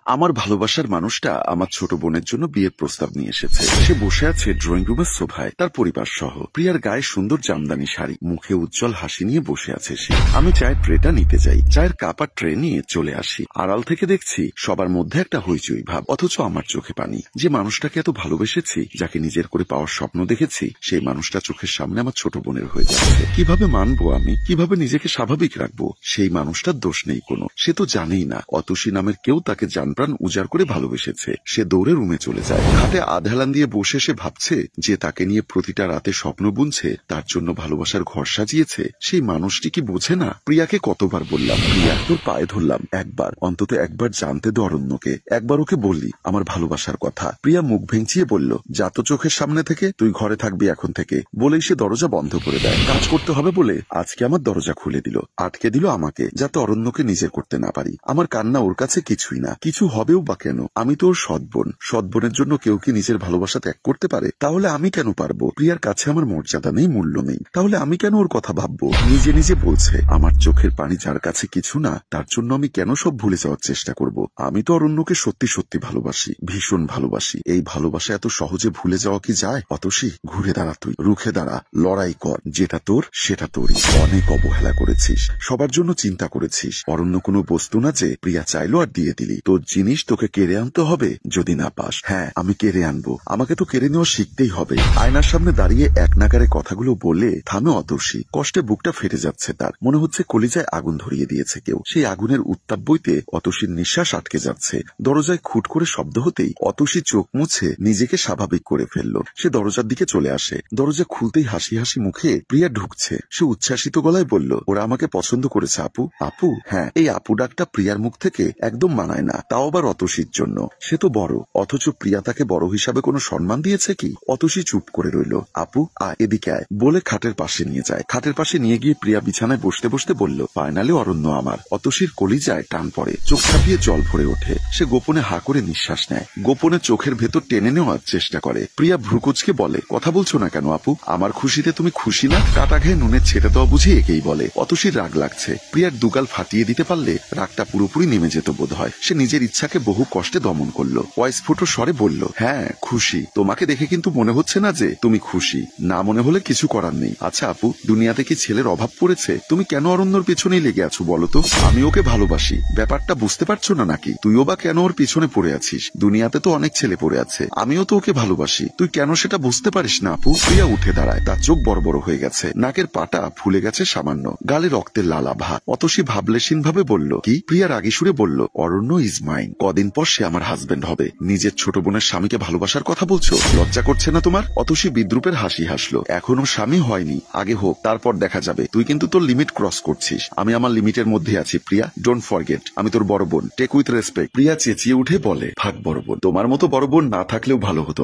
আমার ভালোবাসার মানুষটা আমার ছোট বোনের জন্য বিয়ের প্রস্তাব নিয়ে এসেছে। সে বসে আছে ড্রয়িং রুমের সোফায় তার পরিবার সহ। প্রিয়ার গায়ে সুন্দর জামদানি শাড়ি, মুখে উজ্জ্বল হাসি নিয়ে বসে আছে সে। আমি চায়ের ট্রেটা নিতে যাই, চায়ের কাপ আর ট্রে নিয়ে চলে আসি। আড়াল থেকে দেখছি সবার মধ্যে একটা হইচই ভাব, অথচ আমার চোখে পানি। যে মানুষটাকে এত ভালোবেসেছি, যাকে নিজের করে পাওয়ার স্বপ্ন দেখেছি, সেই মানুষটা চোখের সামনে আমার ছোট বোনের হয়ে যাচ্ছে। কিভাবে মানবো আমি, কিভাবে নিজেকে স্বাভাবিক রাখবো? সেই মানুষটার দোষ নেই কোনো, সে তো জানেই না অতসী নামের কেউ তাকে জানপ্রাণ উজাড় করে ভালোবেসেছে। সে দৌড়ে রুমে চলে যায়। খাটে আধহেলান দিয়ে বসে সে ভাবছে যে তাকে নিয়ে প্রতিটা রাতে স্বপ্ন বুনছে, তার জন্য ভালোবাসার ঘর সাজিয়েছে, সেই মানুষটি কি বোঝে না? প্রিয়াকে কতবার বললাম, প্রিয়া তোর পায়ে ধরলাম, একবার অন্তত একবার জানতে দে অরণ্যকে, একবার ওকে বললি আমার ভালোবাসার কথা। প্রিয়া মুখ ভেঙচিয়ে বলল, যা তো চোখের সামনে থেকে, তুই ঘরে থাকবি এখন থেকে, বলেই সে দরজা বন্ধ করে দেয়। কাজ করতে হবে বলে আজকে আমার দরজা খুলে দিল, আটকে দিল আমাকে, যাতে অরণ্যকে নিজের করতে না পারি। আমার কান্না ওর কাছে কিছুই না, কিছু হবেও বা কেন? আমি তো ওর সৎবোন, সৎবোনের জন্য কেউ কি নিজের ভালোবাসা ত্যাগ করতে পারে? তাহলে আমি কেন পারবো? প্রিয়ার কাছে আমার মর্যাদা নেই, মূল্য নেই, তাহলে আমি কেন ওর কথা ভাববো? নিজে নিজে বলছে আমার চোখের পানি যার কাছে কিছু না, তার জন্য আমি কেন সব ভুলে যাওয়ার চেষ্টা করব? আমি তো অরণ্যকে সত্যি সত্যি ভালোবাসি, ভীষণ ভালোবাসি। এই ভালোবাসা এত সহজে ভুলে যাওয়া কি যায়? অতসী, ঘুরে দাঁড়া, তুই রুখে দাঁড়া, লড়াই কর, যেটা তোর সেটা তোরই। অনেক অবহেলা করেছিস, সবার জন্য চিন্তা করেছিস, অরণ্য কোনো বস্তু না যে প্রিয়া চাইলো আর দিয়ে দিলি। তোর জিনিস তোকে কেড়ে আনতে হবে যদি না পাস। হ্যাঁ, আমি কেড়ে আনবো, আমাকে তো কেড়ে নেওয়া শিখতেই হবে। আয়নার সামনে দাঁড়িয়ে এক নাগারে কথাগুলো বলে থামে অতসী। কষ্টে বুকটা ফেটে যাচ্ছে তার, মনে হচ্ছে কলিজায় আগুন ধরিয়ে দিয়েছে কেউ। সেই আগুনের উত্তাপ বইতে অতসীর নিঃশ্বাস আটকে যাচ্ছে। দরজায় খুট করে শব্দ হতেই অতসী চোখ মুছে নিজেকে স্বাভাবিক করে ফেলল। সে দরজার দিকে চলে আসে। দরজা খুলতেই হাসি হাসি মুখে প্রিয়া ঢুকছে। সে উচ্ছ্বাসিত গলায় বলল, ওরা আমাকে পছন্দ করেছে আপু। আপু? হ্যাঁ, এই আপু ডাকটা প্রিয়ার মুখ থেকে একদম মানায় না, তাও আবার অতসীর জন্য। সে তো বড়, অথচ প্রিয়া তাকে বড় হিসাবে কোনো সম্মান দিয়েছে কি? অতসী চুপ করে রইল। আপু এদিকে আয় বলে খাটের পাশে নিয়ে যায়। খাটের পাশে নিয়ে গিয়ে প্রিয়া বিছানায় বসতে বসতে বলল, ফাইনালি অরণ্য আমার। অতসীর কলিজায় টান পড়ে, চোখ ছাপিয়ে জল ভরে ওঠে। সে গোপনে হা করে নিঃশ্বাস নেয়, গোপনে চোখের ভেতর টেনে নেওয়ার চেষ্টা করে। প্রিয়া ভ্রুকুচকে বলে, কথা বলছো না কেন আপু? আমার খুশিতে তুমি খুশি না? কাটা ঘায়ে নুনের ছেটে দেওয়া বুঝি একেই বলে। অতসীর রাগ লাগছে। প্রিয়ার দুগাল ফাটিয়ে দিতে পারলে রাগটা পুরোপুরি নেমে যেত বোধ হয়। সে নিজের ইচ্ছাকে বহু কষ্টে দমন করলো। অস্ফুট স্বরে বলল, হ্যাঁ খুশি। তোমাকে দেখে কিন্তু মনে হচ্ছে না যে তুমি খুশি। না মনে হলে কিছু করার নেই। আচ্ছা আপু, দুনিয়াতে কি ছেলের অভাব পড়েছে? তুমি কেন অরণ্যর পিছনেই লেগে আছো বলো তো? আমি ওকে ভালোবাসি, ব্যাপারটা বুঝতে পারছো না নাকি? তুইও বা কেন ওর পিছনে পড়ে আছিস? দুনিয়াতে তো অনেক ছেলে পড়ে আছে, আমিও তো ওকে ভালোবাসি। তুই কেন সেটা বুঝতে পারিস না আপু? প্রিয়া উঠে দাঁড়ায়, তার চোখ বড় বড় হয়ে গেছে, নাকের পাটা ফুলে গেছে সামান্য, গালে রক্তের লালাভা। অতসী ভাবলেশীন ভাবে বলল, কি? প্রিয়া রাগী সুরে বলল, অরণ্য ইজ মাইন। কদিন পর সে আমার হাজবেন্ড হবে। নিজের ছোট বোনের স্বামীকে ভালোবাসার কথা বলছো? লজ্জা করছে না তোমার? অতসী বিদ্রুপের হাসি হাসলো। এখনো স্বামী হয়নি, আগে হোক, তারপর দেখা যাবে। তুই কিন্তু তোর লিমিট ক্রস করছিস। আমি আমার লিমিটের মধ্যে আছি প্রিয়া, ডোন্ট ফরগেট। আমি তোর বড় বোন, টেক উইথ রেসপেক্ট। প্রিয়া চেঁচিয়ে উঠে বলে, থাক বড় বোন, তোমার মতো বড় বোন না থাকলেও ভালো হতো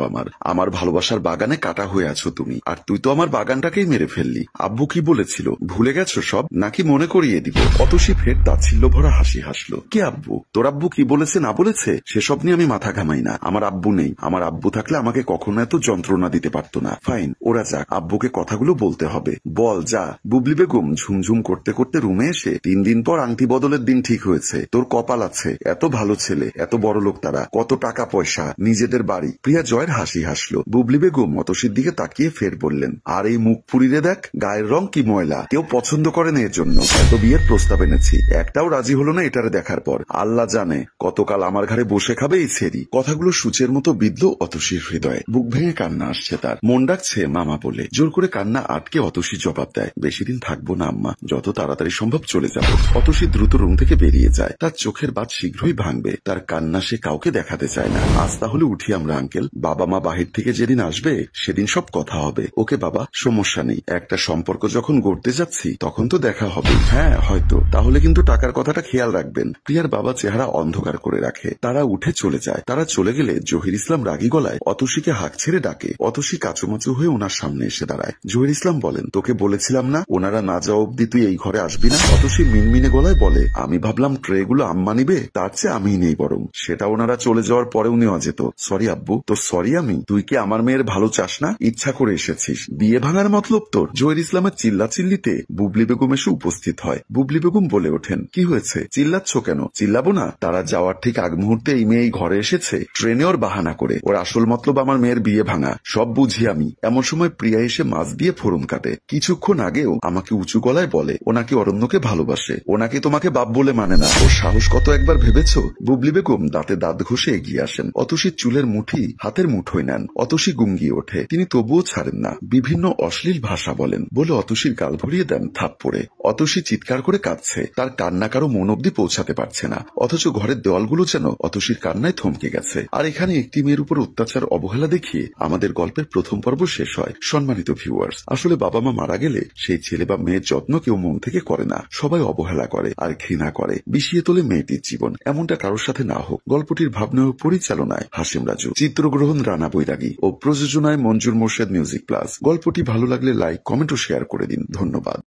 আমার ভালোবাসার বাগানে কাটা হয়ে আছো তুমি, আর তুই তো আমার বাগানটাকেই মেরে ফেললি। আব্বু কি বলেছিল ভুলে গেছো সব, নাকি মনে করিয়ে দিব? অতসী ফের তাচ্ছিল্য ভরা হাসি হাসলো। কে আব্বু? তোর আব্বু কি বলেছে না বলেছে সেসব নিয়ে আমি মাথা ঘামাই না। আমার আব্বু নেই, আমার আব্বু থাকলে আমাকে কখনো এত যন্ত্রণা দিতে পারতো না। ফাইন, ওরা যাক, আব্বুকে কথাগুলো বলতে হবে। বল যা। বুবলি বেগম ঝুমঝুম করতে করতে রুমে এসে, 3 দিন পর আংটি বদলের দিন ঠিক হয়েছে। তোর কপাল আছে, এত ভালো ছেলে, এত বড় লোক, তারা কত টাকা পয়সা, নিজেদের বাড়ি। প্রিয়া জয়ের হাসি হাসলো। বুবলি বেগম অতসীর দিকে তাকিয়ে ফের বললেন, আর এই মুখ পুরিরে দেখ, গায়ের রং কি ময়লা, কেউ পছন্দ করে না এর জন্য। এত বিয়ের প্রস্তাব এনেছি, একটাও রাজি হলো না এটারে দেখার পর। আল্লাহ জানে কতকাল আমার ঘরে বসে খাবে এই ছেড়ি। কথাগুলো সূচের মতো বিদ্ধ অতসীর হৃদয়ে। বুক ভেঙে কান্না আসছে তার। মন ডাকছে মামা বলে। জোর করে কান্না আটকে অতসী জবাব দেয়, বেশি দিন থাকবো না আম্মা, যত তাড়াতাড়ি সম্ভব চলে যাব। অতসী দ্রুত রুম থেকে বেরিয়ে যায়। তার চোখের বাঁধ শীঘ্রই ভাঙবে। তার কান্না সে কাউকে দেখাতে চায় না। আজ তাহলে উঠি আমরা আঙ্কেল, বাবা মা বাহির থেকে যেদিন আসবে সেদিন সব কথা হবে। ওকে বাবা, সমস্যা নেই, একটা সম্পর্ক যখন গড়তে যাচ্ছি তখন তো দেখা হবে। হ্যাঁ হয়তো, তাহলে কিন্তু টাকার কথাটা খেয়াল রাখবেন। প্রিয়ার বাবা চেহারা অন্ধকার করে রাখে। তারা উঠে চলে যায়। তারা চলে গেলে জহির ইসলাম রাগী গলায় অতসীকে হাঁক ছেড়ে ডাকে। অতসী কাচুমাচু হয়ে ওনার সামনে এসে দাঁড়ায়। জহির ইসলাম বলেন, তোকে বলেছিলাম না ওনারা না যাওয়া অব্দি তুই এই ঘরে আসবি না? অতসী মিনমিনে গলায় বলে, আমি ভাবলাম ট্রে গুলো আম্মা নিবে, তার চেয়ে আমিই নেই বরং। সেটা ওনারা চলে যাওয়ার পরেও নেওয়া যেত। সরি আব্বু। তো সরি আমি? তুই কি আমার মেয়ের ভালো চাস না? ইচ্ছা করে এসেছিস? বিয়ে ভাঙার মতলব তোর? জহির ইসলামের চিল্লা চিল্লিতে বুবলি বেগম এসে উপস্থিত হয়। বুবলি বেগম বলে ওঠেন, কি হয়েছে, চিল্লাচ্ছ কেন? চিল্লাবো না? তারা যাওয়ার যাওয়ার ঠিক আগ মুহূর্তে এই মেয়ে ঘরে এসেছে ট্রেনে ওর বাহানা করে। ওর আসল মতলব আমার মেয়ের বিয়ে ভাঙা। সব বুঝি আমি। এমন সময় প্রিয়া এসে মাছ দিয়ে ফোড়ন কাটে। কিছুক্ষণ আগেও আমাকে উঁচু গলায় বলে ও নাকি অরণ্যকে ভালোবাসে, ও নাকি তোমাকে বাপ বলে মানে না। ওর সাহস কত একবার ভেবেছ? বুবলি বেগম দাঁতে দাঁত ঘষে এগিয়ে আসেন। অতসীর চুলের মুঠি হাতের মুঠোয় নেন। অতসী গুঙ্গিয়ে ওঠে। তিনি তবুও ছাড়েন না। বিভিন্ন অশ্লীল ভাষা বলেন। বলে অতসীর গাল ভরিয়ে দেন থাপ্পড়ে। অতসী চিৎকার করে কাঁদছে। তার কান্না কারো মন অব্দি পৌঁছাতে পারছে না, অথচ ঘরের দেওয়ালগুলো যেন অতসীর কান্নায় থমকে গেছে। আর এখানে একটি মেয়ের উপর অত্যাচার অবহেলা দেখিয়ে আমাদের গল্পের প্রথম পর্ব শেষ হয়। সম্মানিত ভিউয়ার্স, আসলে বাবা মা মারা গেলে সেই ছেলে বা মেয়ের যত্ন কেউ মন থেকে করে না, সবাই অবহেলা করে আর ঘৃণা করে, বিষিয়ে তোলে মেয়েটির জীবন। এমনটা কারোর সাথে না হোক। গল্পটির ভাবনা ও পরিচালনায় হাসিম রাজু, চিত্রগ্রহণ রানা বৈরাগী ও প্রযোজনায় মঞ্জুর মোর্শেদ মিউজিক প্লাস। গল্পটি ভালো লাগলে লাইক, কমেন্ট ও শেয়ার করে দিন। ধন্যবাদ।